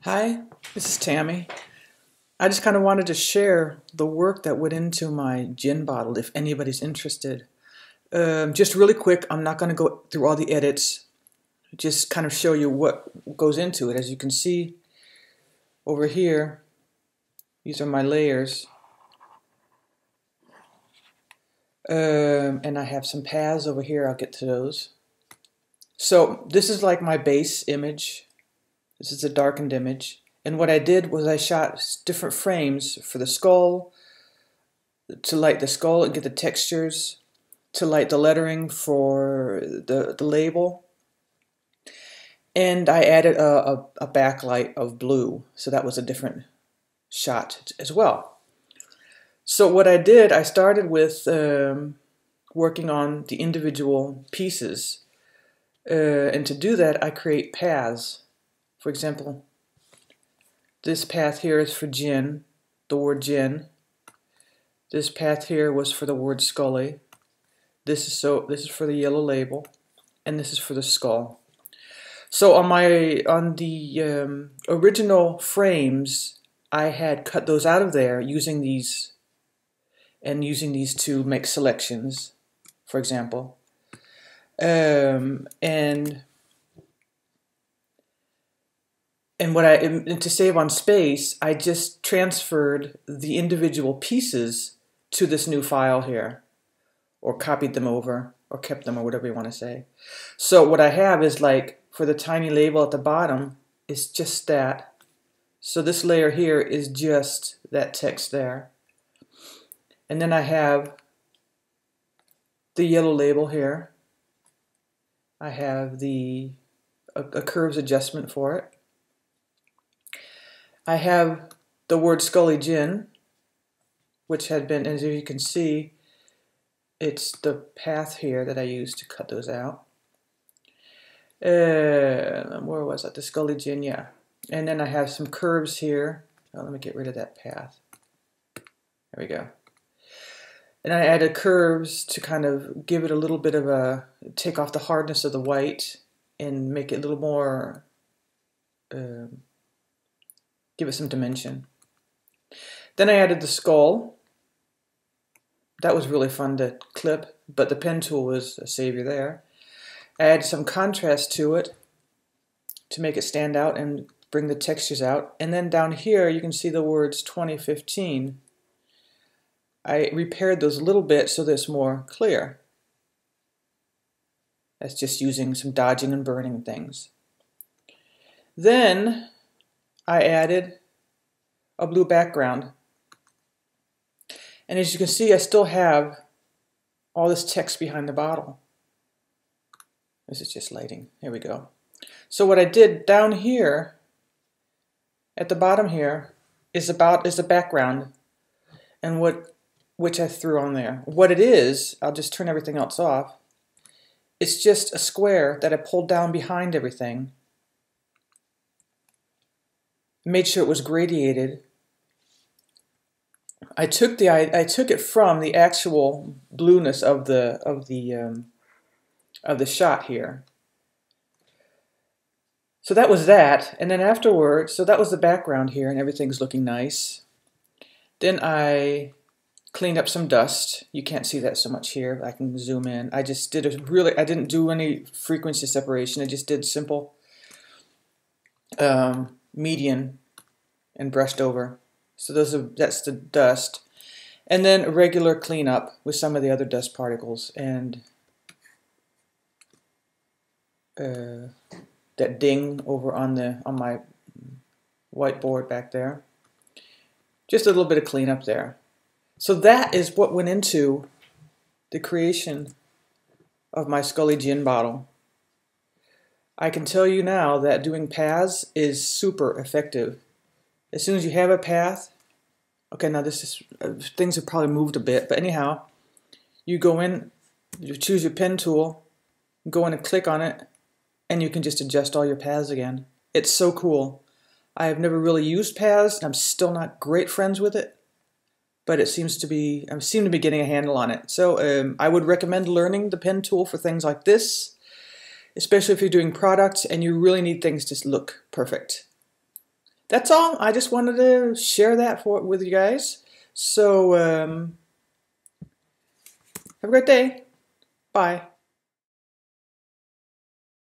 Hi, this is Tammy. I just kind of wanted to share the work that went into my gin bottle if anybody's interested. Just really quick, I'm not going to go through all the edits, just kind of show you what goes into it. As you can see over here, these are my layers. And I have some paths over here, I'll get to those. So this is like my base image. This is a darkened image. And what I did was I shot different frames for the skull, to light the skull and get the textures, to light the lettering for the label. And I added a backlight of blue, so that was a different shot as well. So what I did, I started with working on the individual pieces. And to do that, I create paths. For example, this path here is for gin, the word gin. This path here was for the word Scully. This is for the yellow label, and this is for the skull. So on the original frames, I had cut those out of there using these to make selections, for example. And to save on space, I just transferred the individual pieces to this new file here, or copied them over, or kept them, or whatever you want to say. So what I have is, like, for the tiny label at the bottom, it's just that. So this layer here is just that text there. And then I have the yellow label here. I have a curves adjustment for it. I have the word Scully Gin, which had been, as you can see, it's the path here that I used to cut those out. Where was that? The Scully Gin, yeah. And then I have some curves here. Oh, let me get rid of that path. There we go. And I added curves to kind of give it a little bit of take off the hardness of the white and make it a little more, give it some dimension. Then I added the skull. That was really fun to clip, but the pen tool was a savior there. I added some contrast to it to make it stand out and bring the textures out. And then down here you can see the words 2015. I repaired those a little bit so that it's more clear. That's just using some dodging and burning things. Then I added a blue background. And as you can see, I still have all this text behind the bottle. This is just lighting. Here we go. So what I did down here, at the bottom here, is the background, and which I threw on there. What it is, I'll just turn everything else off. It's just a square that I pulled down behind everything. Made sure it was gradiated. I took it from the actual blueness of the shot here. So that was that, and then afterwards, so that was the background here, and everything's looking nice. Then I cleaned up some dust. You can't see that so much here, but I can zoom in. I just did I didn't do any frequency separation. I just did simple median and brushed over. So that's the dust. And then a regular cleanup with some of the other dust particles and that ding over on my whiteboard back there. Just a little bit of cleanup there. So that is what went into the creation of my Scully Gin bottle. I can tell you now that doing paths is super effective. As soon as you have a path, okay, now this is, things have probably moved a bit, but anyhow, you go in, you choose your pen tool, go in and click on it, and you can just adjust all your paths again. It's so cool. I have never really used paths, and I'm still not great friends with it, but I seem to be getting a handle on it. So I would recommend learning the pen tool for things like this, especially if you're doing products and you really need things to look perfect. that's all. I just wanted to share that with you guys. So have a great day. Bye.